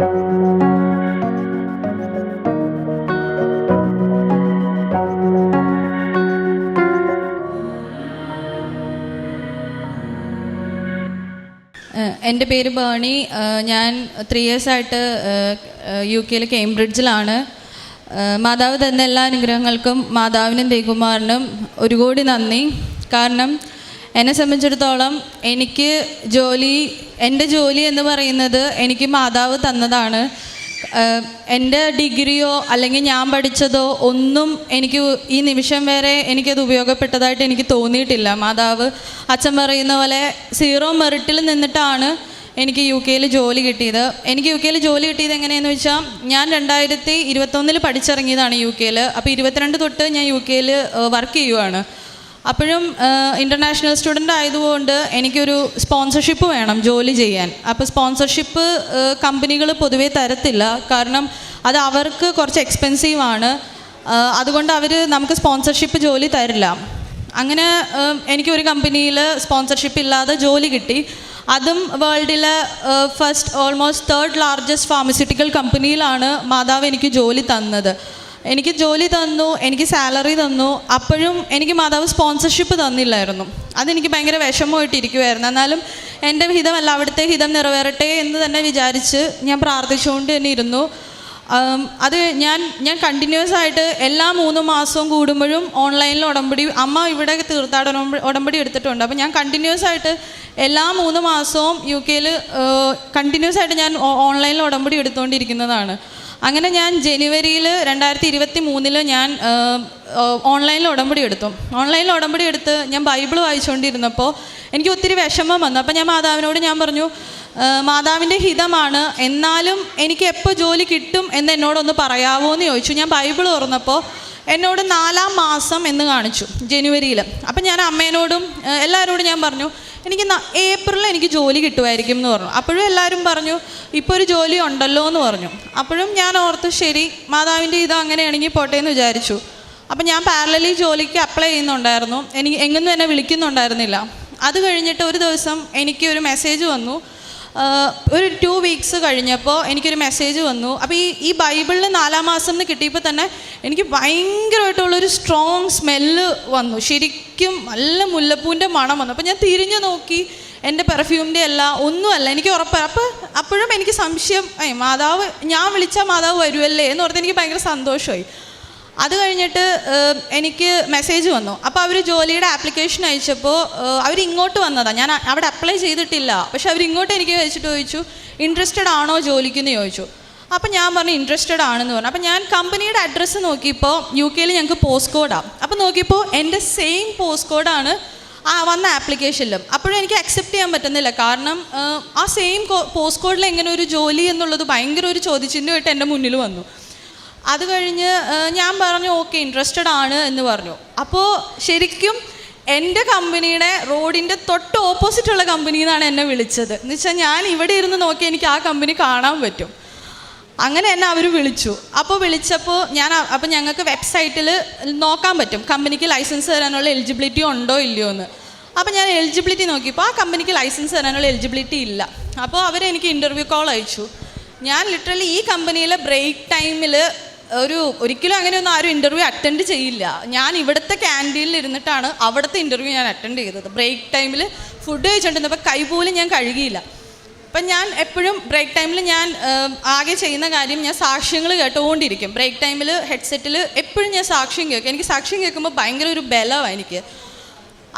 എൻ്റെ പേര് ബേണി. ഞാൻ 3 ഇയേഴ്സായിട്ട് UK കേംബ്രിഡ്ജിലാണ്. മാതാവ് തന്ന എല്ലാ അനുഗ്രഹങ്ങൾക്കും മാതാവിനും ദേവകുമാരനും ഒരു കോടി നന്ദി. കാരണം എന്നെ സംബന്ധിച്ചിടത്തോളം എൻ്റെ ജോലി എന്ന് പറയുന്നത് എനിക്ക് മാതാവ് തന്നതാണ്. എൻ്റെ ഡിഗ്രിയോ അല്ലെങ്കിൽ ഞാൻ പഠിച്ചതോ ഒന്നും എനിക്ക് ഈ നിമിഷം വരെ എനിക്കത് ഉപയോഗപ്പെട്ടതായിട്ട് എനിക്ക് തോന്നിയിട്ടില്ല. മാതാവ് അച്ഛൻ പറയുന്ന പോലെ 0 മെറിറ്റിൽ നിന്നിട്ടാണ് എനിക്ക് UK ജോലി കിട്ടിയത്. എനിക്ക് UK ജോലി കിട്ടിയത് എങ്ങനെയെന്ന് വെച്ചാൽ, ഞാൻ 2021 പഠിച്ചിറങ്ങിയതാണ് UK. അപ്പോൾ 22 തൊട്ട് ഞാൻ UK വർക്ക് ചെയ്യുവാണ്. അപ്പോഴും ഇൻ്റർനാഷണൽ സ്റ്റുഡൻ്റ് ആയതുകൊണ്ട് എനിക്കൊരു സ്പോൺസർഷിപ്പ് വേണം ജോലി ചെയ്യാൻ. അപ്പോൾ സ്പോൺസർഷിപ്പ് കമ്പനികൾ പൊതുവേ തരത്തില്ല, കാരണം അത് അവർക്ക് കുറച്ച് എക്സ്പെൻസീവാണ്. അതുകൊണ്ട് അവർ നമുക്ക് സ്പോൺസർഷിപ്പ് ജോലി തരില്ല. അങ്ങനെ എനിക്കൊരു കമ്പനിയിൽ സ്പോൺസർഷിപ്പ് ഇല്ലാതെ ജോലി കിട്ടി. അതും വേൾഡിലെ ഓൾമോസ്റ്റ് 3rd ലാർജസ്റ്റ് ഫാർമസ്യൂട്ടിക്കൽ കമ്പനിയിലാണ് മാതാവ് എനിക്ക് ജോലി തന്നത്. എനിക്ക് ജോലി തന്നു, എനിക്ക് സാലറി തന്നു. അപ്പോഴും എനിക്ക് മാതാവ് സ്പോൺസർഷിപ്പ് തന്നില്ലായിരുന്നു. അതെനിക്ക് ഭയങ്കര വിഷമമായിട്ടിരിക്കുമായിരുന്നു. എന്നാലും എൻ്റെ ഹിതമല്ല, അവിടുത്തെ ഹിതം നിറവേറട്ടെ എന്ന് തന്നെ വിചാരിച്ച് ഞാൻ പ്രാർത്ഥിച്ചുകൊണ്ട് തന്നെ ഇരുന്നു. അത് ഞാൻ കണ്ടിന്യൂസ് ആയിട്ട് എല്ലാ 3 മാസവും കൂടുമ്പോഴും ഓൺലൈനിൽ ഉടമ്പടി, അമ്മ ഇവിടെ തീർത്ഥാടന ഉടമ്പടി എടുത്തിട്ടുണ്ട്. അപ്പോൾ ഞാൻ കണ്ടിന്യൂസ് ആയിട്ട് എല്ലാ 3 മാസവും UK കണ്ടിന്യൂസ് ആയിട്ട് ഞാൻ ഓൺലൈനിൽ ഉടമ്പടി എടുത്തുകൊണ്ടിരിക്കുന്നതാണ്. അങ്ങനെ ഞാൻ ജനുവരിയിൽ 2023 ഞാൻ ഓൺലൈനിൽ ഉടമ്പടി എടുത്ത് ഞാൻ ബൈബിൾ വായിച്ചുകൊണ്ടിരുന്നപ്പോൾ എനിക്ക് ഒത്തിരി വിഷമം വന്നു. അപ്പോൾ ഞാൻ മാതാവിനോട് പറഞ്ഞു, മാതാവിൻ്റെ ഹിതമാണ്, എന്നാലും എനിക്ക് എപ്പോൾ ജോലി കിട്ടും എന്ന് എന്നോടൊന്ന് പറയാമോ എന്ന് ചോദിച്ചു. ഞാൻ ബൈബിൾ തുറന്നപ്പോൾ എന്നോട് 4-ാം മാസം എന്ന് കാണിച്ചു, ജനുവരിയിൽ. അപ്പം ഞാൻ അമ്മേനോടും എല്ലാവരോടും ഞാൻ പറഞ്ഞു, എനിക്ക് ഏപ്രിലിൽ എനിക്ക് ജോലി കിട്ടുമായിരിക്കും എന്ന് പറഞ്ഞു. അപ്പോഴും എല്ലാവരും പറഞ്ഞു, ഇപ്പോൾ ഒരു ജോലി ഉണ്ടല്ലോ എന്ന് പറഞ്ഞു. അപ്പോഴും ഞാൻ ഓർത്തു, ശരി, മാതാവിൻ്റെ ഇത് അങ്ങനെയാണെങ്കിൽ പോട്ടെ എന്ന് വിചാരിച്ചു. അപ്പം ഞാൻ പാരലലി ജോലിക്ക് അപ്ലൈ ചെയ്യുന്നുണ്ടായിരുന്നു. എനിക്ക് എങ്ങൊന്നും എന്നെ വിളിക്കുന്നുണ്ടായിരുന്നില്ല. അത് കഴിഞ്ഞിട്ട് ഒരു ദിവസം എനിക്കൊരു മെസ്സേജ് വന്നു. ഒരു 2 വീക്സ് കഴിഞ്ഞപ്പോൾ എനിക്കൊരു മെസ്സേജ് വന്നു. അപ്പോൾ ഈ ബൈബിളിൽ 4-ാം മാസം എന്ന് കിട്ടിയപ്പോൾ തന്നെ എനിക്ക് ഭയങ്കരമായിട്ടുള്ളൊരു സ്ട്രോങ് സ്മെല്ല് വന്നു. ശരിക്കും നല്ല മുല്ലപ്പൂവിൻ്റെ മണം വന്നു. അപ്പോൾ ഞാൻ തിരിഞ്ഞു നോക്കി, എൻ്റെ പെർഫ്യൂമിൻ്റെ ഒന്നുമല്ല, എനിക്ക് ഉറപ്പാണ്. അപ്പോഴും എനിക്ക് സംശയം, മാതാവ്, ഞാൻ വിളിച്ചാൽ മാതാവ് വരുമല്ലേ എന്ന് ഓർത്ത് എനിക്ക് ഭയങ്കര സന്തോഷമായി. അത് കഴിഞ്ഞിട്ട് എനിക്ക് മെസ്സേജ് വന്നു. അപ്പോൾ അവർ ജോലിയുടെ ആപ്ലിക്കേഷൻ അയച്ചപ്പോൾ അവരിങ്ങോട്ട് വന്നതാണ്. ഞാൻ അവിടെ അപ്ലൈ ചെയ്തിട്ടില്ല. പക്ഷെ അവരിങ്ങോട്ട് എനിക്ക് അയച്ചിട്ട് ചോദിച്ചു, ഇൻട്രസ്റ്റഡ് ആണോ ജോലിക്കെന്ന് ചോദിച്ചു. അപ്പം ഞാൻ പറഞ്ഞു ഇൻട്രസ്റ്റഡ് ആണെന്ന് പറഞ്ഞു. അപ്പം ഞാൻ കമ്പനിയുടെ അഡ്രസ്സ് നോക്കിയപ്പോൾ UK ഞങ്ങൾക്ക് പോസ്റ്റ് കോഡാണ്. അപ്പോൾ നോക്കിയപ്പോൾ എൻ്റെ സെയിം പോസ്റ്റ് കോഡാണ് വന്ന ആപ്ലിക്കേഷനിലും. അപ്പോഴും എനിക്ക് അക്സെപ്റ്റ് ചെയ്യാൻ പറ്റുന്നില്ല. കാരണം ആ സെയിം പോസ്റ്റ് കോഡിൽ എങ്ങനെ ഒരു ജോലി എന്നുള്ളത് ഭയങ്കര ഒരു ചോദ്യചിഹ്നമായിട്ട് എൻ്റെ മുന്നിൽ വന്നു. അത് കഴിഞ്ഞ് ഞാൻ പറഞ്ഞു, ഓക്കെ, ഇൻട്രസ്റ്റഡ് ആണ് എന്ന് പറഞ്ഞു. അപ്പോൾ ശരിക്കും എൻ്റെ കമ്പനിയുടെ റോഡിൻ്റെ തൊട്ട് ഓപ്പോസിറ്റുള്ള കമ്പനിയിൽ നിന്നാണ് എന്നെ വിളിച്ചത്. എന്ന് വെച്ചാൽ ഞാൻ ഇവിടെ ഇരുന്ന് നോക്കി എനിക്ക് ആ കമ്പനി കാണാൻ പറ്റും. അങ്ങനെ എന്നെ അവർ വിളിച്ചു. അപ്പോൾ വിളിച്ചപ്പോൾ അപ്പോൾ ഞങ്ങൾക്ക് വെബ്സൈറ്റിൽ നോക്കാൻ പറ്റും കമ്പനിക്ക് ലൈസൻസ് തരാനുള്ള എലിജിബിലിറ്റി ഉണ്ടോ ഇല്ലയോ എന്ന്. അപ്പോൾ ഞാൻ എലിജിബിലിറ്റി നോക്കിയപ്പോൾ ആ കമ്പനിക്ക് ലൈസൻസ് തരാനുള്ള എലിജിബിലിറ്റി ഇല്ല. അപ്പോൾ അവരെനിക്ക് ഇൻ്റർവ്യൂ കോൾ അയച്ചു. ഞാൻ ലിറ്ററലി ഈ കമ്പനിയിലെ ബ്രേക്ക് ടൈമിൽ ഒരിക്കലും അങ്ങനെയൊന്നും ആരും ഇൻ്റർവ്യൂ അറ്റൻഡ് ചെയ്യില്ല. ഞാൻ ഇവിടുത്തെ ക്യാൻറ്റീനിൽ ഇരുന്നിട്ടാണ് അവിടുത്തെ ഇൻ്റർവ്യൂ ഞാൻ അറ്റൻഡ് ചെയ്തത്. ബ്രേക്ക് ടൈമിൽ ഫുഡ് കഴിച്ചുകൊണ്ടിരുന്നപ്പോൾ കൈ പോലും ഞാൻ കഴുകിയില്ല. അപ്പം ഞാൻ എപ്പോഴും ബ്രേക്ക് ടൈമിൽ ഞാൻ ആകെ ചെയ്യുന്ന കാര്യം, ഞാൻ സാക്ഷ്യങ്ങൾ കേട്ടുകൊണ്ടിരിക്കും. ബ്രേക്ക് ടൈമിൽ ഹെഡ്സെറ്റിൽ എപ്പോഴും ഞാൻ സാക്ഷ്യം കേൾക്കും. എനിക്ക് സാക്ഷ്യം കേൾക്കുമ്പോൾ ഭയങ്കര ഒരു ബലമാണ് എനിക്ക്.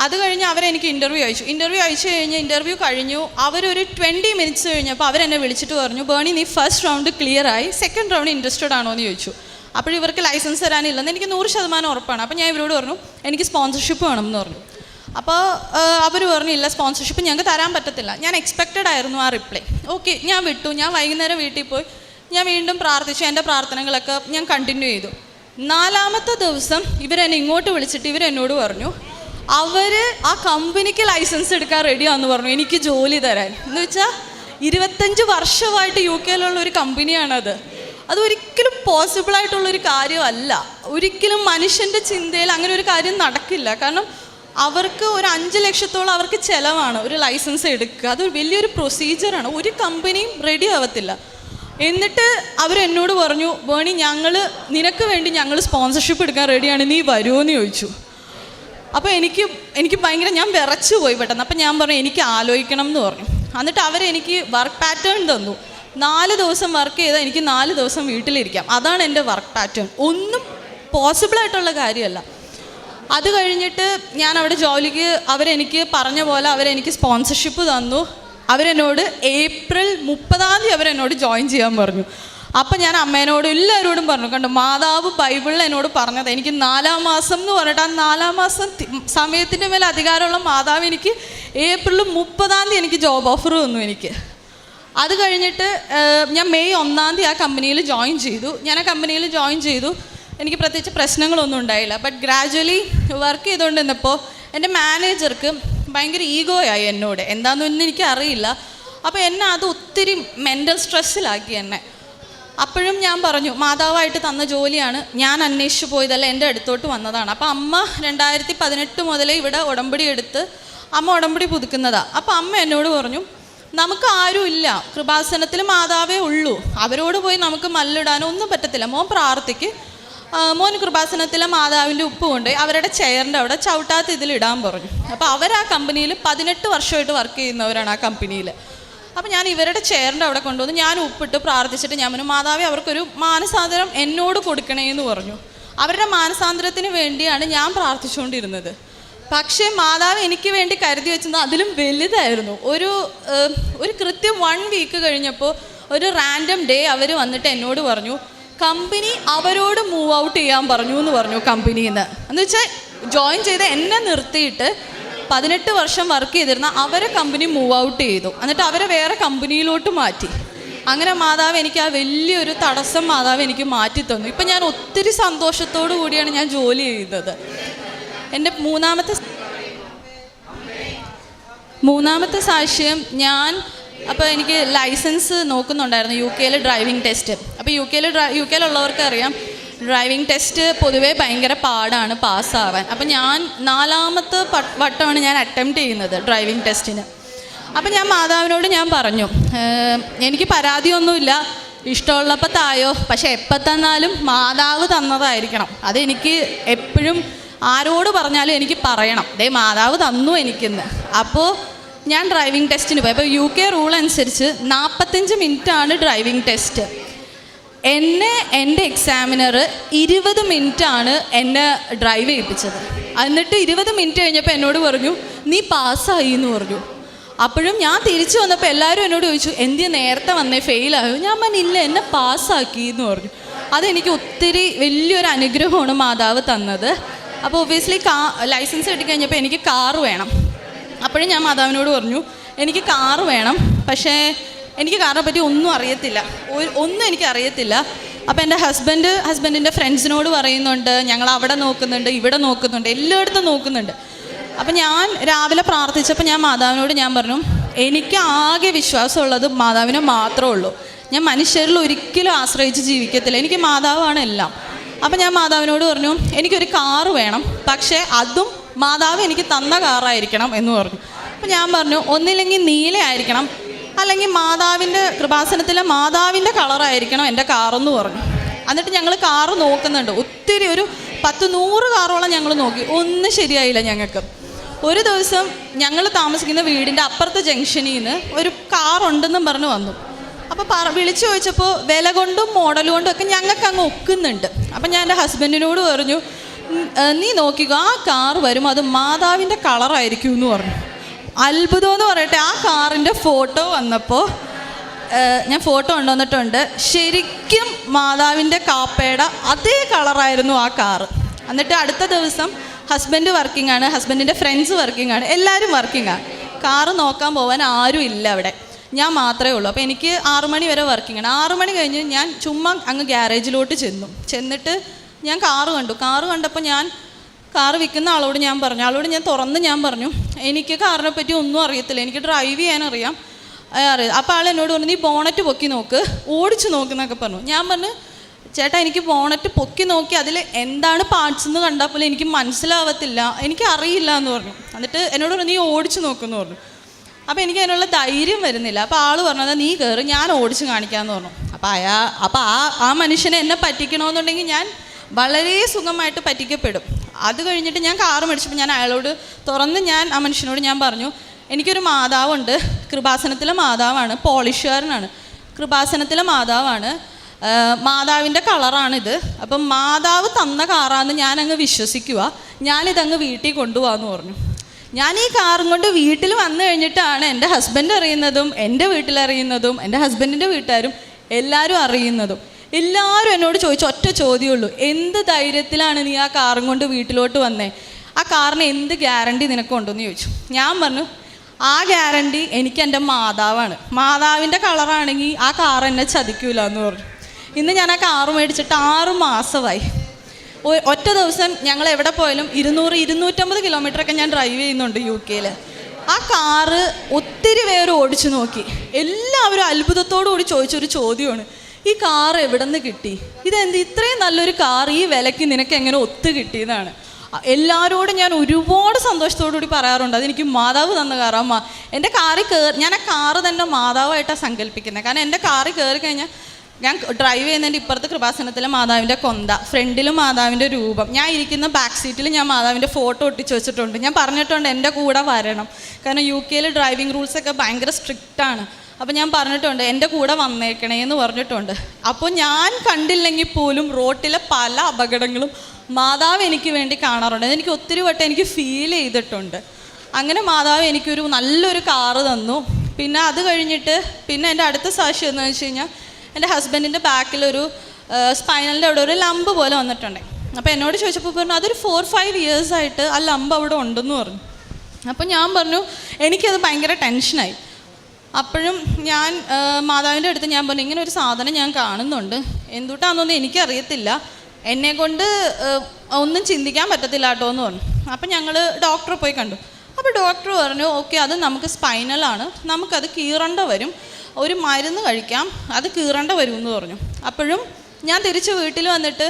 അത് കഴിഞ്ഞ് അവരെനിക്ക് ഇൻ്റർവ്യൂ അയച്ചു കഴിഞ്ഞ് ഇൻ്റർവ്യൂ കഴിഞ്ഞു. അവരൊരു 20 മിനിറ്റ്സ് കഴിഞ്ഞപ്പോൾ അവരെന്നെ വിളിച്ചിട്ട് പറഞ്ഞു, ബേണി, നീ ഫസ്റ്റ് റൗണ്ട് ക്ലിയർ ആയി, സെക്കൻഡ് റൗണ്ട് ഇൻട്രസ്റ്റഡ് ആണോ എന്ന് ചോദിച്ചു. അപ്പോൾ ഇവർക്ക് ലൈസൻസ് തരാനില്ലെന്ന് എനിക്ക് 100% ഉറപ്പാണ്. അപ്പോൾ ഞാൻ ഇവരോട് പറഞ്ഞു, എനിക്ക് സ്പോൺസർഷിപ്പ് വേണമെന്ന് പറഞ്ഞു. അപ്പോൾ അവർ പറഞ്ഞു, ഇല്ല, സ്പോൺസർഷിപ്പ് ഞങ്ങൾക്ക് തരാൻ പറ്റത്തില്ല. ഞാൻ എക്സ്പെക്റ്റഡ് ആയിരുന്നു ആ റിപ്ലൈ. ഓക്കെ, ഞാൻ വിട്ടു. ഞാൻ വൈകുന്നേരം വീട്ടിൽ പോയി ഞാൻ വീണ്ടും പ്രാർത്ഥിച്ചു. എൻ്റെ പ്രാർത്ഥനകളൊക്കെ ഞാൻ കണ്ടിന്യൂ ചെയ്തു. 4-ാമത്തെ ദിവസം ഇവരെന്നെ ഇങ്ങോട്ട് വിളിച്ചിട്ട് ഇവരെന്നോട് പറഞ്ഞു, അവർ ആ കമ്പനിക്ക് ലൈസൻസ് എടുക്കാൻ റെഡിയാണെന്ന് പറഞ്ഞു എനിക്ക് ജോലി തരാൻ. എന്ന് വെച്ചാൽ 25 വർഷമായിട്ട് UK ഒരു കമ്പനിയാണത്. അതൊരിക്കലും പോസിബിളായിട്ടുള്ളൊരു കാര്യമല്ല. ഒരിക്കലും മനുഷ്യൻ്റെ ചിന്തയിൽ അങ്ങനെ ഒരു കാര്യം നടക്കില്ല. കാരണം അവർക്ക് ഒരു 5 ലക്ഷത്തോളം അവർക്ക് ചിലവാണ് ഒരു ലൈസൻസ് എടുക്കുക. അതൊരു വലിയൊരു പ്രൊസീജിയറാണ്. ഒരു കമ്പനിയും റെഡി ആവത്തില്ല. എന്നിട്ട് അവരെന്നോട് പറഞ്ഞു, ബേണി നിനക്ക് വേണ്ടി ഞങ്ങൾ സ്പോൺസർഷിപ്പ് എടുക്കാൻ റെഡിയാണ്, നീ വരുമോ എന്ന് ചോദിച്ചു. അപ്പോൾ എനിക്ക് ഭയങ്കര, ഞാൻ വിറച്ചു പോയി പെട്ടെന്ന്. അപ്പം ഞാൻ പറഞ്ഞു എനിക്ക് ആലോചിക്കണം എന്ന് പറഞ്ഞു. എന്നിട്ട് അവരെനിക്ക് വർക്ക് പാറ്റേൺ തന്നു. 4 ദിവസം വർക്ക് ചെയ്താൽ എനിക്ക് 4 ദിവസം വീട്ടിലിരിക്കാം. അതാണ് എൻ്റെ വർക്ക് പാറ്റേൺ. ഒന്നും പോസിബിളായിട്ടുള്ള കാര്യമല്ല. അത് കഴിഞ്ഞിട്ട് ഞാൻ അവിടെ ജോലിക്ക് അവരെനിക്ക് പറഞ്ഞ പോലെ അവരെനിക്ക് സ്പോൺസർഷിപ്പ് തന്നു. അവരെന്നോട് ഏപ്രിൽ 30 അവരെന്നോട് ജോയിൻ ചെയ്യാൻ പറഞ്ഞു. അപ്പം ഞാൻ അമ്മേനോടും എല്ലാവരോടും പറഞ്ഞു, കണ്ടു മാതാവ് ബൈബിളിൽ എന്നോട് പറഞ്ഞത്. എനിക്ക് 4-ാം മാസം എന്ന് പറഞ്ഞിട്ട് ആ 4-ാം മാസം സമയത്തിൻ്റെ മേലെ അധികാരമുള്ള മാതാവ് എനിക്ക് ഏപ്രിൽ 30 എനിക്ക് ജോബ് ഓഫർ തന്നു എനിക്ക്. അത് കഴിഞ്ഞിട്ട് ഞാൻ മെയ് 1 ആ കമ്പനിയിൽ ജോയിൻ ചെയ്തു. ഞാൻ ആ കമ്പനിയിൽ ജോയിൻ ചെയ്തു. എനിക്ക് പ്രത്യേകിച്ച് പ്രശ്നങ്ങളൊന്നും ഉണ്ടായില്ല. ബട്ട് ഗ്രാജുവലി വർക്ക് ചെയ്തുകൊണ്ടിരുന്നപ്പോൾ എൻ്റെ മാനേജർക്ക് ഭയങ്കര ഈഗോയായി എന്നോട്. എന്താണെന്നൊന്നും എനിക്ക് അറിയില്ല. അപ്പോൾ എന്നെ അത് ഒത്തിരി മെൻ്റൽ സ്ട്രെസ്സിലാക്കി എന്നെ. അപ്പോഴും ഞാൻ പറഞ്ഞു, മാതാവായിട്ട് തന്ന ജോലിയാണ്, ഞാൻ അന്വേഷിച്ച് പോയതല്ല, എൻ്റെ അടുത്തോട്ട് വന്നതാണ്. അപ്പോൾ അമ്മ 2018 മുതലേ ഇവിടെ ഉടമ്പടി എടുത്ത് അമ്മ ഉടമ്പടി പുതുക്കുന്നതാണ്. അപ്പോൾ അമ്മ എന്നോട് പറഞ്ഞു, നമുക്ക് ആരും ഇല്ല, കൃപാസനത്തിൽ മാതാവേ ഉള്ളൂ, അവരോട് പോയി നമുക്ക് മല്ലിടാനോ ഒന്നും പറ്റത്തില്ല, മോൻ പ്രാർത്ഥിക്ക്, മോൻ കൃപാസനത്തിലെ മാതാവിൻ്റെ ഉപ്പ് കൊണ്ടുപോയി അവരുടെ ചെയറിൻ്റെ അവിടെ ചവിട്ടാത്ത ഇതിലിടാൻ പറഞ്ഞു. അപ്പോൾ അവർ ആ കമ്പനിയിൽ 18 വർഷമായിട്ട് വർക്ക് ചെയ്യുന്നവരാണ് ആ കമ്പനിയിൽ. അപ്പോൾ ഞാൻ ഇവരുടെ ചെയറിൻ്റെ അവിടെ കൊണ്ടുവന്ന് ഞാൻ ഉപ്പിട്ട് പ്രാർത്ഥിച്ചിട്ട് ഞാൻ പറഞ്ഞു, മാതാവേ അവർക്കൊരു മാനസാന്തരം എന്നോട് കൊടുക്കണേ എന്ന് പറഞ്ഞു. അവരുടെ മാനസാന്തരത്തിന് വേണ്ടിയാണ് ഞാൻ പ്രാർത്ഥിച്ചുകൊണ്ടിരുന്നത്. പക്ഷേ മാതാവ് എനിക്ക് വേണ്ടി കരുതി വെച്ചത് അതിലും വലുതായിരുന്നു. ഒരു കൃത്യം 1 വീക്ക് കഴിഞ്ഞപ്പോൾ ഒരു റാൻഡം ഡേ അവർ വന്നിട്ട് എന്നോട് പറഞ്ഞു, കമ്പനി അവരോട് മൂവ് ഔട്ട് ചെയ്യാൻ പറഞ്ഞു എന്ന് പറഞ്ഞു. കമ്പനിയിൽ നിന്ന് എന്ന് വെച്ചാൽ ജോയിൻ ചെയ്ത് എന്നെ നിർത്തിയിട്ട് 18 വർഷം വർക്ക് ചെയ്തിരുന്ന അവരെ കമ്പനി മൂവ് ഔട്ട് ചെയ്തു. എന്നിട്ട് അവരെ വേറെ കമ്പനിയിലോട്ട് മാറ്റി. അങ്ങനെ മാതാവ് എനിക്ക് ആ വലിയൊരു തടസ്സം മാതാവ് എനിക്ക് മാറ്റി തന്നു. ഇപ്പം ഞാൻ ഒത്തിരി സന്തോഷത്തോടു കൂടിയാണ് ഞാൻ ജോലി ചെയ്യുന്നത്. എൻ്റെ മൂന്നാമത്തെ സാക്ഷ്യം, അപ്പോൾ എനിക്ക് ലൈസൻസ് നോക്കുന്നുണ്ടായിരുന്നു, UK ഡ്രൈവിംഗ് ടെസ്റ്റ്. അപ്പോൾ യു കെയിലുള്ളവർക്ക് അറിയാം, ഡ്രൈവിംഗ് ടെസ്റ്റ് പൊതുവേ ഭയങ്കര പാടാണ് പാസ്സാവാൻ. അപ്പോൾ ഞാൻ 4ാമത്തെ വട്ടമാണ് ഞാൻ അറ്റംപ്റ്റ് ചെയ്യുന്നത് ഡ്രൈവിംഗ് ടെസ്റ്റിന്. അപ്പോൾ ഞാൻ മാതാവിനോട് ഞാൻ പറഞ്ഞു, എനിക്ക് പരാതിയൊന്നുമില്ല, ഇഷ്ടമുള്ളപ്പോൾ തായോ, പക്ഷെ എപ്പോൾ തന്നാലും മാതാവ് തന്നതായിരിക്കണം. അതെനിക്ക് എപ്പോഴും ആരോട് പറഞ്ഞാലും എനിക്ക് പറയണം, ദേ മാതാവ് തന്നു എനിക്കിന്ന്. അപ്പോൾ ഞാൻ ഡ്രൈവിംഗ് ടെസ്റ്റിന് പോയി. അപ്പോൾ UK റൂൾ അനുസരിച്ച് 45 മിനിറ്റാണ് ഡ്രൈവിംഗ് ടെസ്റ്റ്. എൻ്റെ എക്സാമിനർ 20 മിനിറ്റാണ് എന്നെ ഡ്രൈവ് ചെയ്യിപ്പിച്ചത്. എന്നിട്ട് 20 മിനിറ്റ് കഴിഞ്ഞപ്പോൾ എന്നോട് പറഞ്ഞു, നീ പാസ്സായി എന്ന് പറഞ്ഞു. അപ്പോഴും ഞാൻ തിരിച്ചു വന്നപ്പോൾ എല്ലാവരും എന്നോട് ചോദിച്ചു, എന്തിനാ നേരത്തെ വന്നേ, ഫെയിലായോ? ഞാൻ പറഞ്ഞില്ല, എന്നെ പാസ്സാക്കി എന്ന് പറഞ്ഞു. അതെനിക്ക് ഒത്തിരി വലിയൊരു അനുഗ്രഹമാണ് മാതാവ് തന്നത്. അപ്പോൾ ഒബ്വിയസ്ലി ലൈസൻസ് കിട്ടിക്കഴിഞ്ഞപ്പോൾ എനിക്ക് കാറ് വേണം. അപ്പോഴും ഞാൻ മാതാവിനോട് പറഞ്ഞു, എനിക്ക് കാറ് വേണം, പക്ഷേ എനിക്ക് കാറിനെ പറ്റി ഒന്നും അറിയത്തില്ല, ഒന്നും എനിക്ക് അറിയത്തില്ല. അപ്പോൾ എൻ്റെ ഹസ്ബൻഡിൻ്റെ ഫ്രണ്ട്സിനോട് പറയുന്നുണ്ട്, ഞങ്ങൾ അവിടെ നോക്കുന്നുണ്ട്, ഇവിടെ നോക്കുന്നുണ്ട്, എല്ലായിടത്തും നോക്കുന്നുണ്ട്. അപ്പോൾ ഞാൻ രാവിലെ പ്രാർത്ഥിച്ചപ്പോൾ ഞാൻ മാതാവിനോട് ഞാൻ പറഞ്ഞു, എനിക്ക് ആകെ വിശ്വാസമുള്ളത് മാതാവിനെ മാത്രമേ ഉള്ളൂ, ഞാൻ മനുഷ്യരിൽ ഒരിക്കലും ആശ്രയിച്ച് ജീവിക്കത്തില്ല, എനിക്ക് മാതാവാണ് എല്ലാം. അപ്പോൾ ഞാൻ മാതാവിനോട് പറഞ്ഞു, എനിക്കൊരു കാറ് വേണം, പക്ഷേ അതും മാതാവ് എനിക്ക് തന്ന കാറായിരിക്കണം എന്ന് പറഞ്ഞു. അപ്പോൾ ഞാൻ പറഞ്ഞു, ഒന്നില്ലെങ്കിൽ നീലയായിരിക്കണം, അല്ലെങ്കിൽ മാതാവിൻ്റെ കൃപാസനത്തിലെ മാതാവിൻ്റെ കളറായിരിക്കണം എൻ്റെ കാറെന്ന് പറഞ്ഞു. എന്നിട്ട് ഞങ്ങൾ കാറ് നോക്കുന്നുണ്ട്, ഒത്തിരി ഒരു 10-100 കാറോളം ഞങ്ങൾ നോക്കി, ഒന്നും ശരിയായില്ല ഞങ്ങൾക്ക്. ഒരു ദിവസം ഞങ്ങൾ താമസിക്കുന്ന വീടിൻ്റെ അപ്പുറത്തെ ജംഗ്ഷനിൽ നിന്ന് ഒരു കാറുണ്ടെന്നും പറഞ്ഞു വന്നു. അപ്പോൾ വിളിച്ചു ചോദിച്ചപ്പോൾ വില കൊണ്ടും മോഡൽ കൊണ്ടും ഒക്കെ ഞങ്ങൾക്ക് അങ്ങ് ഒക്കുന്നുണ്ട്. അപ്പം ഞാൻ എൻ്റെ ഹസ്ബൻഡിനോട് പറഞ്ഞു, നീ നോക്കിക്കോ, ആ കാർ വരും, അത് മാതാവിൻ്റെ കളറായിരിക്കും എന്ന് പറഞ്ഞു. അത്ഭുതം എന്ന് പറയട്ടെ, ആ കാറിൻ്റെ ഫോട്ടോ വന്നപ്പോൾ ഞാൻ ഫോട്ടോ കൊണ്ടുവന്നിട്ടുണ്ട്, ശരിക്കും മാതാവിൻ്റെ കാപ്പയുടെ അതേ കളറായിരുന്നു ആ കാറ്. എന്നിട്ട് അടുത്ത ദിവസം ഹസ്ബൻഡ് വർക്കിംഗ് ആണ്, ഹസ്ബൻഡിൻ്റെ ഫ്രണ്ട്സ് വർക്കിംഗ് ആണ്, എല്ലാവരും വർക്കിംഗ് ആണ്. കാറ് നോക്കാൻ പോകാൻ ആരും ഇല്ല അവിടെ, ഞാൻ മാത്രമേ ഉള്ളൂ. അപ്പോൾ എനിക്ക് 6 മണി വരെ വർക്കിംഗ് ആണ്. 6 മണി കഴിഞ്ഞ് ഞാൻ ചുമ്മാ അങ്ങ് ഗ്യാരേജിലോട്ട് ചെന്നിട്ട് ഞാൻ കാറ് കണ്ടപ്പോൾ ഞാൻ കാറ് വിൽക്കുന്ന ആളോട് ഞാൻ പറഞ്ഞു, എനിക്ക് കാറിനെ പറ്റി ഒന്നും അറിയത്തില്ല, എനിക്ക് ഡ്രൈവ് ചെയ്യാനറിയാം. അപ്പോൾ ആൾ എന്നോട് പറഞ്ഞു, നീ ബോണറ്റ് പൊക്കി നോക്ക്, ഓടിച്ച് നോക്കുന്നൊക്കെ പറഞ്ഞു. ഞാൻ പറഞ്ഞു, ചേട്ടാ എനിക്ക് ബോണറ്റ് പൊക്കി നോക്കി അതിൽ എന്താണ് പാർട്സ് എന്ന് കണ്ടാൽ പോലും എനിക്ക് മനസ്സിലാവത്തില്ല, എനിക്ക് അറിയില്ല എന്ന് പറഞ്ഞു. എന്നിട്ട് എന്നോട് പറഞ്ഞു, നീ ഓടിച്ച് നോക്കുമെന്ന് പറഞ്ഞു. അപ്പോൾ എനിക്ക് അതിനുള്ള ധൈര്യം വരുന്നില്ല. അപ്പോൾ ആൾ പറഞ്ഞത്, നീ കയറി, ഞാൻ ഓടിച്ച് കാണിക്കാമെന്ന് പറഞ്ഞു. അപ്പോൾ അപ്പോൾ ആ മനുഷ്യനെ എന്നെ പറ്റിക്കണമെന്നുണ്ടെങ്കിൽ ഞാൻ വളരെ സുഖമായിട്ട് പറ്റിക്കപ്പെടും. അത് കഴിഞ്ഞിട്ട് ഞാൻ കാറ് മേടിച്ചപ്പോൾ ഞാൻ അയാളോട് തുറന്ന് ഞാൻ ആ മനുഷ്യനോട് ഞാൻ പറഞ്ഞു, എനിക്കൊരു മാതാവുണ്ട്, കൃപാസനത്തിലെ മാതാവാണ്, പോളിഷുകാരനാണ്, കൃപാസനത്തിലെ മാതാവാണ്, മാതാവിൻ്റെ കളറാണിത്, അപ്പം മാതാവ് തന്ന കാറാന്ന് ഞാനങ്ങ് വിശ്വസിക്കുക, ഞാനിതങ്ങ് വീട്ടിൽ കൊണ്ടുപോകാമെന്ന് പറഞ്ഞു. ഞാൻ ഈ കാറും കൊണ്ട് വീട്ടിൽ വന്നു കഴിഞ്ഞിട്ടാണ് എൻ്റെ ഹസ്ബൻഡ് അറിയുന്നതും എൻ്റെ വീട്ടിലറിയുന്നതും എൻ്റെ ഹസ്ബൻഡിൻ്റെ വീട്ടുകാരും എല്ലാവരും അറിയുന്നതും. എല്ലാവരും എന്നോട് ചോദിച്ച ഒറ്റ ചോദ്യമുള്ളൂ, എന്ത് ധൈര്യത്തിലാണ് നീ ആ കാറും കൊണ്ട് വീട്ടിലോട്ട് വന്നേ, ആ കാറിന് എന്ത് ഗ്യാരണ്ടി നിനക്കുണ്ടെന്ന് ചോദിച്ചു. ഞാൻ പറഞ്ഞു, ആ ഗ്യാരണ്ടി എനിക്ക് എൻ്റെ മാതാവാണ്, മാതാവിൻ്റെ കളറാണെങ്കിൽ ആ കാർ എന്നെ ചതിക്കൂല എന്ന് പറഞ്ഞു. ഇന്ന് ഞാൻ ആ കാറ് മേടിച്ചിട്ട് 6 മാസമായി. ഒറ്റ ദിവസം ഞങ്ങൾ എവിടെ പോയാലും 200-250 കിലോമീറ്ററൊക്കെ ഞാൻ ഡ്രൈവ് ചെയ്യുന്നുണ്ട് UK-ൽ. ആ കാറ് ഒത്തിരി പേര് ഓടിച്ചു നോക്കി. എല്ലാവരും അത്ഭുതത്തോടു കൂടി ചോദിച്ചൊരു ചോദ്യമാണ്, ഈ കാർ എവിടെ നിന്ന് കിട്ടി, ഇതെന്ത് ഇത്രയും നല്ലൊരു കാർ ഈ വിലയ്ക്ക് നിനക്ക് എങ്ങനെ ഒത്തു കിട്ടിയതാണ്. എല്ലാവരോടും ഞാൻ ഒരുപാട് സന്തോഷത്തോടു കൂടി പറയാറുണ്ട്, അതെനിക്ക് മാതാവ് തന്ന കാറാ. എൻ്റെ കാറിൽ ഞാൻ ആ കാറ് തന്നെ മാതാവായിട്ടാണ് സങ്കല്പിക്കുന്നത്. കാരണം എൻ്റെ കാറിൽ കയറി കഴിഞ്ഞാൽ ഞാൻ ഡ്രൈവ് ചെയ്യുന്നതിൻ്റെ ഇപ്പുറത്ത് കൃപാസനത്തിലെ മാതാവിൻ്റെ കൊന്ത, ഫ്രണ്ടിലും മാതാവിൻ്റെ രൂപം, ഞാൻ ഇരിക്കുന്ന ബാക്ക് സീറ്റിൽ ഞാൻ മാതാവിൻ്റെ ഫോട്ടോ ഒട്ടിച്ച് വെച്ചിട്ടുണ്ട്. ഞാൻ പറഞ്ഞിട്ടുണ്ട് എൻ്റെ കൂടെ വരണം, കാരണം UK-ൽ ഡ്രൈവിംഗ് റൂൾസൊക്കെ ഭയങ്കര സ്ട്രിക്റ്റാണ്. അപ്പോൾ ഞാൻ പറഞ്ഞിട്ടുണ്ട് എൻ്റെ കൂടെ വന്നേക്കണേ എന്ന് പറഞ്ഞിട്ടുണ്ട്. അപ്പോൾ ഞാൻ കണ്ടില്ലെങ്കിൽ പോലും റോട്ടിലെ പല അപകടങ്ങളും മാതാവ് എനിക്ക് വേണ്ടി കാണാറുണ്ട്. എനിക്ക് ഒത്തിരി വട്ടം എനിക്ക് ഫീൽ ചെയ്തിട്ടുണ്ട്. അങ്ങനെ മാതാവ് എനിക്കൊരു നല്ലൊരു കാറ് തന്നു. പിന്നെ അത് കഴിഞ്ഞിട്ട് പിന്നെ എൻ്റെ അടുത്ത സാക്ഷി എന്ന് വെച്ച് കഴിഞ്ഞാൽ എൻ്റെ ഹസ്ബൻഡിൻ്റെ ബാക്കിലൊരു സ്പൈനലിൻ്റെ അവിടെ ഒരു ലംബ് പോലെ വന്നിട്ടുണ്ട്. അപ്പോൾ എന്നോട് ചോദിച്ചപ്പോൾ പറഞ്ഞു, അതൊരു 4-5 ഇയേഴ്സായിട്ട് ആ ലംബ് അവിടെ ഉണ്ടെന്ന് പറഞ്ഞു. അപ്പോൾ ഞാൻ പറഞ്ഞു, എനിക്കത് ഭയങ്കര ടെൻഷനായി. അപ്പോഴും ഞാൻ മാതാവിൻ്റെ അടുത്ത് ഞാൻ പറഞ്ഞു, ഇങ്ങനെ ഒരു സാധനം ഞാൻ കാണുന്നുണ്ട്, എന്തുകൊണ്ടാണെന്നൊന്നും എനിക്കറിയത്തില്ല, എന്നെക്കൊണ്ട് ഒന്നും ചിന്തിക്കാൻ പറ്റത്തില്ല കേട്ടോ എന്ന് പറഞ്ഞു. അപ്പം ഞങ്ങൾ ഡോക്ടറെ പോയി കണ്ടു. അപ്പോൾ ഡോക്ടർ പറഞ്ഞു, ഓക്കെ, അത് നമുക്ക് സ്പൈനലാണ്, നമുക്കത് കീറേണ്ട വരും, ഒരു മരുന്ന് കഴിക്കാം, അത് കീറേണ്ട വരും എന്ന് പറഞ്ഞു. അപ്പോഴും ഞാൻ തിരിച്ച് വീട്ടിൽ വന്നിട്ട്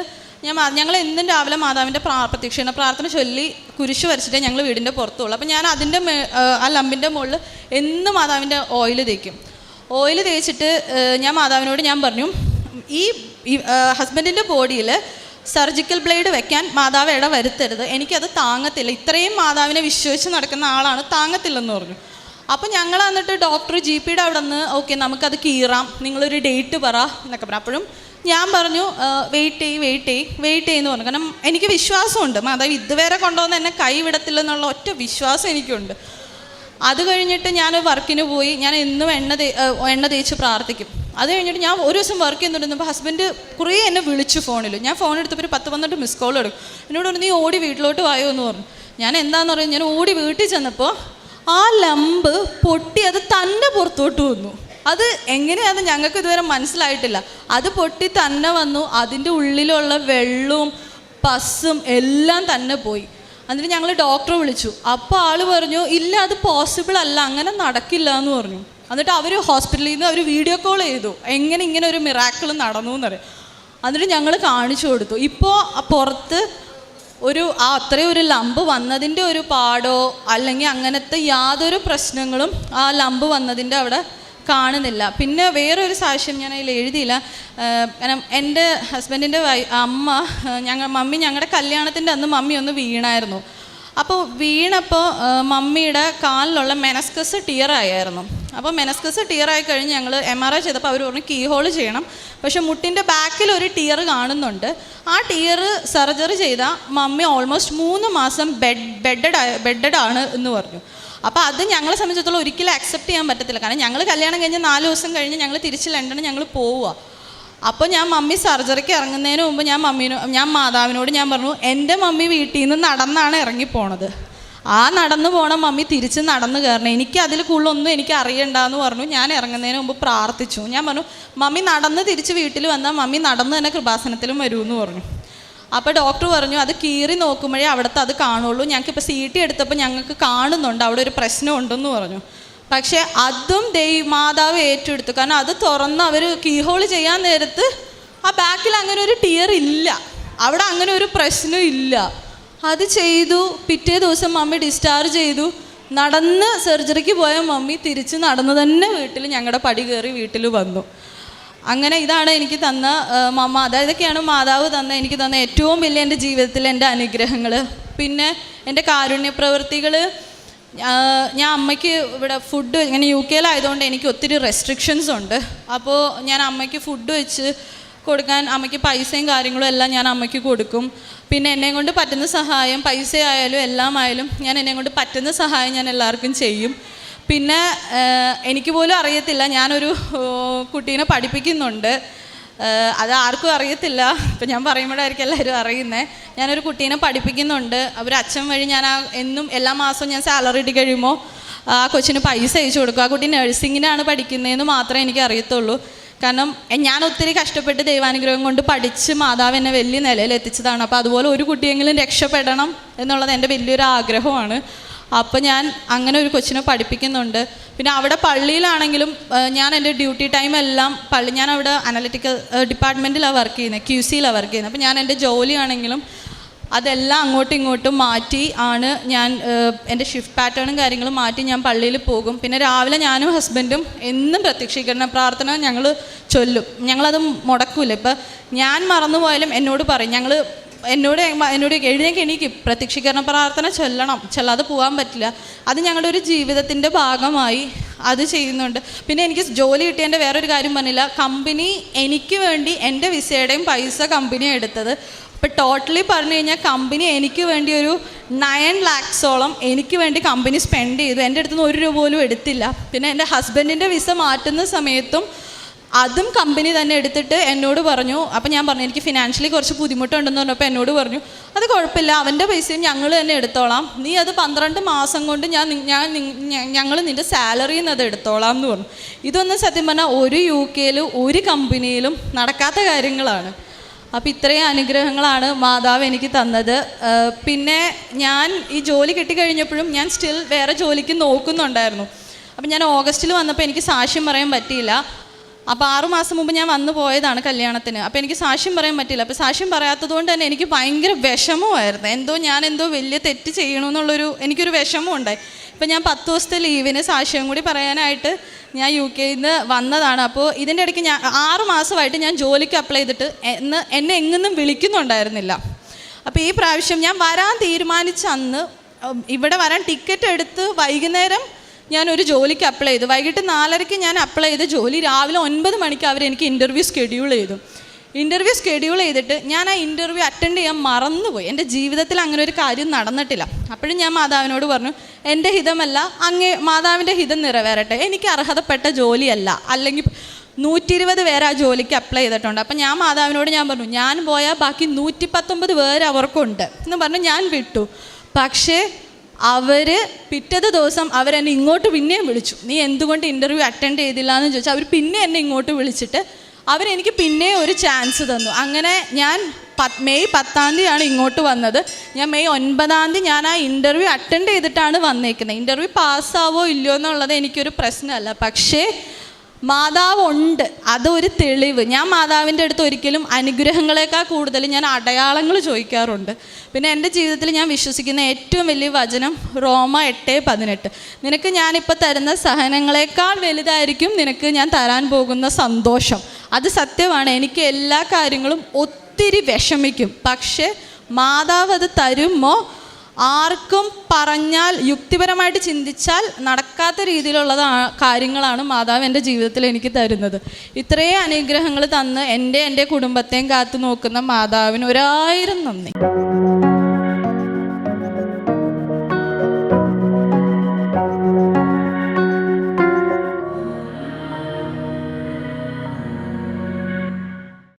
ഞങ്ങൾ എന്നും രാവിലെ മാതാവിൻ്റെ പ്രത്യക്ഷീണ പ്രാർത്ഥന ചൊല്ലി കുരിശ് വരച്ചിട്ടേ ഞങ്ങൾ വീടിൻ്റെ പുറത്തുള്ളൂ. അപ്പോൾ ഞാൻ അതിൻ്റെ ആ ലംബിൻ്റെ മുകളിൽ എന്നും മാതാവിൻ്റെ ഓയിൽ തേക്കും. ഓയിൽ തേച്ചിട്ട് ഞാൻ മാതാവിനോട് ഞാൻ പറഞ്ഞു, ഈ ഹസ്ബൻഡിൻ്റെ ബോഡിയിൽ സർജിക്കൽ ബ്ലേഡ് വെക്കാൻ മാതാവ് ഇട വരുത്തരുത്, എനിക്കത് താങ്ങത്തില്ല, ഇത്രയും മാതാവിനെ വിശ്വസിച്ച് നടക്കുന്ന ആളാണ്, താങ്ങത്തില്ലെന്ന് പറഞ്ഞു. അപ്പോൾ ഞങ്ങൾ വന്നിട്ട് ഡോക്ടർ GP-യുടെ അവിടെ നിന്ന്, ഓക്കെ നമുക്കത് കീറാം, നിങ്ങളൊരു ഡേറ്റ് പറ എന്നൊക്കെ പറഞ്ഞു. അപ്പോഴും ഞാൻ പറഞ്ഞു, വെയിറ്റ് ചെയ്യുമെന്ന് പറഞ്ഞു. കാരണം എനിക്ക് വിശ്വാസമുണ്ട്, മാതാവ് ഇതുവരെ കൊണ്ടുവന്ന് എന്നെ കൈവിടത്തില്ലെന്നുള്ള ഒറ്റ വിശ്വാസം എനിക്കുണ്ട്. അത് കഴിഞ്ഞിട്ട് ഞാൻ വർക്കിന് പോയി. ഞാൻ എന്നും എണ്ണ തേച്ച് പ്രാർത്ഥിക്കും. അത് കഴിഞ്ഞിട്ട് ഞാൻ ഒരു ദിവസം വർക്ക് ചെയ്യുന്നുണ്ടെന്നപ്പോൾ ഹസ്ബൻഡ് കുറേ എന്നെ വിളിച്ചു ഫോണിൽ. ഞാൻ ഫോൺ എടുത്തപ്പോൾ ഒരു 10-12 മിസ് കോൾ എടുക്കും. എന്നോട് പറഞ്ഞു, നീ ഓടി വീട്ടിലോട്ട് വായോ എന്ന് പറഞ്ഞു. ഞാൻ എന്താണെന്ന് പറയുന്നത്, ഞാൻ ഓടി വീട്ടിൽ ചെന്നപ്പോൾ ആ ലംബ് പൊട്ടി അത് തന്നെ പുറത്തോട്ട് വന്നു. അത് എങ്ങനെയാണെന്ന് ഞങ്ങൾക്ക് ഇതുവരെ മനസ്സിലായിട്ടില്ല. അത് പൊട്ടി തന്നെ വന്നു, അതിൻ്റെ ഉള്ളിലുള്ള വെള്ളവും പസ്സും എല്ലാം തന്നെ പോയി. എന്നിട്ട് ഞങ്ങൾ ഡോക്ടറെ വിളിച്ചു. അപ്പോൾ ആൾ പറഞ്ഞു, ഇല്ല അത് പോസിബിൾ അല്ല, അങ്ങനെ നടക്കില്ല എന്ന് പറഞ്ഞു. എന്നിട്ട് അവർ ഹോസ്പിറ്റലിൽ നിന്ന് അവർ വീഡിയോ കോൾ ചെയ്തു, എങ്ങനെ ഇങ്ങനെ ഒരു മിറാക്കിൾ നടന്നു എന്നറിയാം. എന്നിട്ട് ഞങ്ങൾ കാണിച്ചു കൊടുത്തു. ഇപ്പോൾ പുറത്ത് അത്രയും ഒരു ലംബ് വന്നതിൻ്റെ ഒരു പാടോ അല്ലെങ്കിൽ അങ്ങനത്തെ യാതൊരു പ്രശ്നങ്ങളും ആ ലംബ് വന്നതിൻ്റെ അവിടെ കാണുന്നില്ല. പിന്നെ വേറൊരു സാക്ഷ്യം ഞാൻ അതിൽ എഴുതിയില്ല. കാരണം എൻ്റെ ഹസ്ബൻഡിൻ്റെ മമ്മി ഞങ്ങളുടെ കല്യാണത്തിൻ്റെ അന്ന് മമ്മി ഒന്ന് വീണായിരുന്നു. അപ്പോൾ വീണപ്പോൾ മമ്മിയുടെ കാലിലുള്ള മെനസ്കസ് ടിയറായിരുന്നു. അപ്പോൾ മെനസ്കസ് ടിയറായി കഴിഞ്ഞ് ഞങ്ങൾ MRI ചെയ്തപ്പോൾ അവർ പറഞ്ഞു കീ ഹോൾ ചെയ്യണം. പക്ഷെ മുട്ടിൻ്റെ ബാക്കിൽ ഒരു ടിയർ കാണുന്നുണ്ട്. ആ ടിയർ സർജറി ചെയ്താൽ മമ്മി ഓൾമോസ്റ്റ് 3 മാസം ബെഡഡ് ആണ് എന്ന് പറഞ്ഞു. അപ്പോൾ അത് ഞങ്ങളെ സംബന്ധിച്ചിടത്തോളം ഒരിക്കലും അക്സെപ്റ്റ് ചെയ്യാൻ പറ്റത്തില്ല. കാരണം ഞങ്ങൾ കല്യാണം കഴിഞ്ഞ് 4 ദിവസം കഴിഞ്ഞ് ഞങ്ങൾ തിരിച്ച് ലണ്ടനിൽ ഞങ്ങൾ പോവുക. അപ്പോൾ ഞാൻ മമ്മി സർജറിക്ക് ഇറങ്ങുന്നതിന് മുമ്പ് ഞാൻ മാതാവിനോട് ഞാൻ പറഞ്ഞു, എൻ്റെ മമ്മി വീട്ടിൽ നിന്ന് നടന്നാണ് ഇറങ്ങിപ്പോണത്, ആ നടന്നു പോണ മമ്മി തിരിച്ച് നടന്ന് കയറണം, എനിക്ക് അതിൽ കൂടുതലൊന്നും എനിക്ക് അറിയണ്ടെന്ന് പറഞ്ഞു. ഞാൻ ഇറങ്ങുന്നതിന് മുമ്പ് പ്രാർത്ഥിച്ചു. ഞാൻ പറഞ്ഞു, മമ്മി നടന്ന് തിരിച്ച് വീട്ടിൽ വന്നാൽ മമ്മി നടന്ന് തന്നെ കൃപാസനത്തിലും വരുമെന്ന് പറഞ്ഞു. അപ്പോൾ ഡോക്ടർ പറഞ്ഞു, അത് കീറി നോക്കുമ്പോഴേ അവിടുത്തെ അത് കാണുള്ളൂ, ഞങ്ങൾക്കിപ്പോൾ CT എടുത്തപ്പോൾ ഞങ്ങൾക്ക് കാണുന്നുണ്ട് അവിടെ ഒരു പ്രശ്നമുണ്ടെന്ന് പറഞ്ഞു. പക്ഷേ അതും മാതാവ് ഏറ്റെടുത്തു. കാരണം അത് തുറന്ന് അവർ കീഹോൾ ചെയ്യാൻ നേരത്ത് ആ ബാക്കിൽ അങ്ങനെ ഒരു ടിയർ ഇല്ല, അവിടെ അങ്ങനെ ഒരു പ്രശ്നം ഇല്ല. അത് ചെയ്തു. പിറ്റേ ദിവസം മമ്മി ഡിസ്ചാർജ് ചെയ്തു. നടന്ന് സർജറിക്ക് പോയ മമ്മി തിരിച്ച് നടന്ന് തന്നെ വീട്ടിൽ ഞങ്ങളുടെ പടി കയറി വീട്ടിൽ വന്നു. അങ്ങനെ ഇതാണ് എനിക്ക് തന്ന ഇതൊക്കെയാണ് മാതാവ് എനിക്ക് തന്ന ഏറ്റവും വലിയ എൻ്റെ ജീവിതത്തിലെ എൻ്റെ അനുഗ്രഹങ്ങൾ. പിന്നെ എൻ്റെ കാരുണ്യ പ്രവൃത്തികൾ, ഞാൻ അമ്മയ്ക്ക് ഇവിടെ ഫുഡ് ഇങ്ങനെ UK ആയതുകൊണ്ട് എനിക്ക് ഒത്തിരി റെസ്ട്രിക്ഷൻസ് ഉണ്ട്. അപ്പോൾ ഞാൻ അമ്മയ്ക്ക് ഫുഡ് വെച്ച് കൊടുക്കാൻ അമ്മയ്ക്ക് പൈസയും കാര്യങ്ങളും എല്ലാം ഞാൻ അമ്മയ്ക്ക് കൊടുക്കും. പിന്നെ എന്നെ കൊണ്ട് പറ്റുന്ന സഹായം, പൈസ ആയാലും എല്ലാം ആയാലും ഞാൻ എന്നെ കൊണ്ട് പറ്റുന്ന സഹായം ഞാൻ എല്ലാവർക്കും ചെയ്യും. പിന്നെ എനിക്ക് പോലും അറിയത്തില്ല, ഞാനൊരു കുട്ടീനെ പഠിപ്പിക്കുന്നുണ്ട്. അത് ആർക്കും അറിയത്തില്ല, ഇപ്പം ഞാൻ പറയുമ്പോഴായിരിക്കും എല്ലാവരും അറിയുന്നത്. ഞാനൊരു കുട്ടീനെ പഠിപ്പിക്കുന്നുണ്ട്. അവർ അച്ഛൻ വഴി ഞാൻ എന്നും എല്ലാ മാസവും ഞാൻ സാലറി ഇട്ട് കഴിയുമ്പോൾ ആ കൊച്ചിന് പൈസ അയച്ചു കൊടുക്കും. ആ കുട്ടി നഴ്സിങ്ങിനാണ് പഠിക്കുന്നതെന്ന് മാത്രമേ എനിക്ക് അറിയത്തുള്ളൂ. കാരണം ഞാൻ ഒത്തിരി കഷ്ടപ്പെട്ട് ദൈവാനുഗ്രഹം കൊണ്ട് പഠിച്ച് മാതാവ് എന്നെ വലിയ നിലയിൽ എത്തിച്ചതാണ്. അപ്പോൾ അതുപോലെ ഒരു കുട്ടിയെങ്കിലും രക്ഷപ്പെടണം എന്നുള്ളത് എൻ്റെ വലിയൊരു ആഗ്രഹമാണ്. അപ്പോൾ ഞാൻ അങ്ങനെ ഒരു കൊച്ചിനെ പഠിപ്പിക്കുന്നുണ്ട്. പിന്നെ അവിടെ പള്ളിയിലാണെങ്കിലും ഞാൻ എൻ്റെ ഡ്യൂട്ടി ടൈം എല്ലാം ഞാൻ അവിടെ അനലിറ്റിക്കൽ ഡിപ്പാർട്ട്മെൻറ്റിലാണ് വർക്ക് ചെയ്യുന്നത്, QCയിലാണ് വർക്ക് ചെയ്യുന്നത്. അപ്പോൾ ഞാൻ എൻ്റെ ജോലിയാണെങ്കിലും അതെല്ലാം അങ്ങോട്ടും ഇങ്ങോട്ടും മാറ്റി ആണ് ഞാൻ എൻ്റെ ഷിഫ്റ്റ് പാറ്റേണും കാര്യങ്ങളും മാറ്റി ഞാൻ പള്ളിയിൽ പോകും. പിന്നെ രാവിലെ ഞാനും ഹസ്ബൻഡും എന്നും പ്രത്യക്ഷീകരണ പ്രാർത്ഥന ഞങ്ങൾ ചൊല്ലും. ഞങ്ങളത് മുടക്കൂല. ഇപ്പം ഞാൻ മറന്നുപോയാലും എന്നോട് പറയും, എന്നോട് എഴുന്നേക്ക് പ്രത്യക്ഷീകരണ പ്രാർത്ഥന ചൊല്ലാതെ പോകാൻ പറ്റില്ല. അത് ഞങ്ങളുടെ ഒരു ജീവിതത്തിൻ്റെ ഭാഗമായി അത് ചെയ്യുന്നുണ്ട്. പിന്നെ എനിക്ക് ജോലി കിട്ടിയതിൻ്റെ വേറൊരു കാര്യം പറഞ്ഞില്ല, കമ്പനി എനിക്ക് വേണ്ടി എൻ്റെ വിസയുടെയും പൈസ കമ്പനിയാണ് എടുത്തത്. അപ്പോൾ ടോട്ടലി പറഞ്ഞു കഴിഞ്ഞാൽ കമ്പനി എനിക്ക് വേണ്ടി ഒരു 9 lakhs എനിക്ക് വേണ്ടി കമ്പനി സ്പെൻഡ് ചെയ്തു. എൻ്റെ അടുത്ത് നിന്ന് 1 രൂപ പോലും എടുത്തില്ല. പിന്നെ എൻ്റെ ഹസ്ബൻഡിൻ്റെ വിസ മാറ്റുന്ന സമയത്തും അതും കമ്പനി തന്നെ എടുത്തിട്ട് എന്നോട് പറഞ്ഞു. അപ്പോൾ ഞാൻ പറഞ്ഞു എനിക്ക് ഫിനാൻഷ്യലി കുറച്ച് ബുദ്ധിമുട്ടുണ്ടെന്ന് പറഞ്ഞപ്പോൾ എന്നോട് പറഞ്ഞു അത് കുഴപ്പമില്ല, അവൻ്റെ പൈസയും ഞങ്ങൾ തന്നെ എടുത്തോളാം, നീ അത് 12 മാസം കൊണ്ട് ഞങ്ങൾ നിൻ്റെ സാലറിയിൽ നിന്ന് അത് എടുത്തോളാം എന്ന് പറഞ്ഞു. ഇതൊന്നും സത്യം പറഞ്ഞാൽ ഒരു UK ഒരു കമ്പനിയിലും നടക്കാത്ത കാര്യങ്ങളാണ്. അപ്പോൾ ഇത്രയും അനുഗ്രഹങ്ങളാണ് മാതാവ് എനിക്ക് തന്നത്. പിന്നെ ഞാൻ ഈ ജോലി കിട്ടിക്കഴിഞ്ഞപ്പോഴും ഞാൻ സ്റ്റിൽ വേറെ ജോലിക്ക് നോക്കുന്നുണ്ടായിരുന്നു. അപ്പം ഞാൻ ഓഗസ്റ്റിൽ വന്നപ്പോൾ എനിക്ക് സാക്ഷ്യം പറയാൻ പറ്റിയില്ല. അപ്പോൾ 6 മാസം മുമ്പ് ഞാൻ വന്നു പോയതാണ് കല്യാണത്തിന്. അപ്പോൾ എനിക്ക് സാക്ഷ്യം പറയാൻ പറ്റില്ല. അപ്പോൾ സാക്ഷ്യം പറയാത്തത് കൊണ്ട് തന്നെ എനിക്ക് ഭയങ്കര വിഷമമായിരുന്നു. ഞാൻ എന്തോ വലിയ തെറ്റ് ചെയ്യണമെന്നുള്ളൊരു എനിക്കൊരു വിഷമം ഉണ്ടായി. ഇപ്പം ഞാൻ 10 ദിവസത്തെ ലീവിന് സാക്ഷ്യം കൂടി പറയാനായിട്ട് ഞാൻ UK-യിൽ നിന്ന് വന്നതാണ്. അപ്പോൾ ഇതിൻ്റെ ഇടയ്ക്ക് 6 മാസമായിട്ട് ഞാൻ ജോലിക്ക് അപ്ലൈ ചെയ്തിട്ട് എന്നെ എങ്ങൊന്നും വിളിക്കുന്നുണ്ടായിരുന്നില്ല. അപ്പോൾ ഈ പ്രാവശ്യം ഞാൻ വരാൻ തീരുമാനിച്ച അന്ന് ഇവിടെ വരാൻ ടിക്കറ്റ് എടുത്ത് വൈകുന്നേരം ഞാനൊരു ജോലിക്ക് അപ്ലൈ ചെയ്തു. വൈകിട്ട് 4:30 ഞാൻ അപ്ലൈ ചെയ്ത ജോലി രാവിലെ 9 മണിക്ക് അവരെനിക്ക് ഇൻ്റർവ്യൂ ഷെഡ്യൂൾ ചെയ്തു. ഇൻ്റർവ്യൂ ഷെഡ്യൂൾ ചെയ്തിട്ട് ഞാൻ ആ ഇൻ്റർവ്യൂ അറ്റൻഡ് ചെയ്യാൻ മറന്നുപോയി. എൻ്റെ ജീവിതത്തിൽ അങ്ങനെ ഒരു കാര്യം നടന്നിട്ടില്ല. അപ്പോഴും ഞാൻ മാതാവിനോട് പറഞ്ഞു, എൻ്റെ ഹിതമല്ല, മാതാവിൻ്റെ ഹിതം നിറവേറട്ടെ, എനിക്ക് അർഹതപ്പെട്ട ജോലിയല്ല, അല്ലെങ്കിൽ 120 പേര് ആ ജോലിക്ക് അപ്ലൈ ചെയ്തിട്ടുണ്ട്. അപ്പം ഞാൻ മാതാവിനോട് ഞാൻ പറഞ്ഞു, ഞാൻ പോയാൽ ബാക്കി 119 പേര് അവർക്കുണ്ട് എന്ന് പറഞ്ഞ് ഞാൻ വിട്ടു. പക്ഷേ അവർ പിറ്റത്തെ ദിവസം അവരെന്നെ ഇങ്ങോട്ട് പിന്നെയും വിളിച്ചു, നീ എന്തുകൊണ്ട് ഇൻ്റർവ്യൂ അറ്റൻഡ് ചെയ്തില്ല എന്ന് ചോദിച്ചാൽ അവർ പിന്നെ എന്നെ ഇങ്ങോട്ട് വിളിച്ചിട്ട് അവരെനിക്ക് പിന്നെ ഒരു ചാൻസ് തന്നു. അങ്ങനെ ഞാൻ മെയ് 10 ഇങ്ങോട്ട് വന്നത്. ഞാൻ മെയ് 9 ഞാൻ ആ ഇൻ്റർവ്യൂ അറ്റൻഡ് ചെയ്തിട്ടാണ് വന്നേക്കുന്നത്. ഇൻ്റർവ്യൂ പാസ്സാവോ ഇല്ലയോ എന്നുള്ളത് എനിക്കൊരു പ്രശ്നമല്ല, പക്ഷേ മാതാവ് ഉണ്ട്, അതൊരു തെളിവ്. ഞാൻ മാതാവിൻ്റെ അടുത്ത് ഒരിക്കലും അനുഗ്രഹങ്ങളെക്കാൾ കൂടുതൽ ഞാൻ അടയാളങ്ങൾ ചോദിക്കാറുണ്ട്. പിന്നെ എൻ്റെ ജീവിതത്തിൽ ഞാൻ വിശ്വസിക്കുന്ന ഏറ്റവും വലിയ വചനം റോമ 8:18, നിനക്ക് ഞാനിപ്പോൾ തരുന്ന സഹനങ്ങളെക്കാൾ വലുതായിരിക്കും നിനക്ക് ഞാൻ തരാൻ പോകുന്ന സന്തോഷം. അത് സത്യമാണ്. എനിക്ക് എല്ലാ കാര്യങ്ങളും ഒത്തിരി വിഷമിക്കും, പക്ഷേ മാതാവ് അത് തരുമ്പോൾ ആർക്കും പറഞ്ഞാൽ യുക്തിപരമായിട്ട് ചിന്തിച്ചാൽ നടക്കാത്ത രീതിയിലുള്ള കാര്യങ്ങളാണ് മാതാവ് എൻ്റെ ജീവിതത്തിൽ എനിക്ക് തരുന്നത്. ഇത്രയും അനുഗ്രഹങ്ങൾ തന്ന് എൻ്റെ കുടുംബത്തെയും കാത്തു നോക്കുന്ന മാതാവിന് 1000 നന്ദി.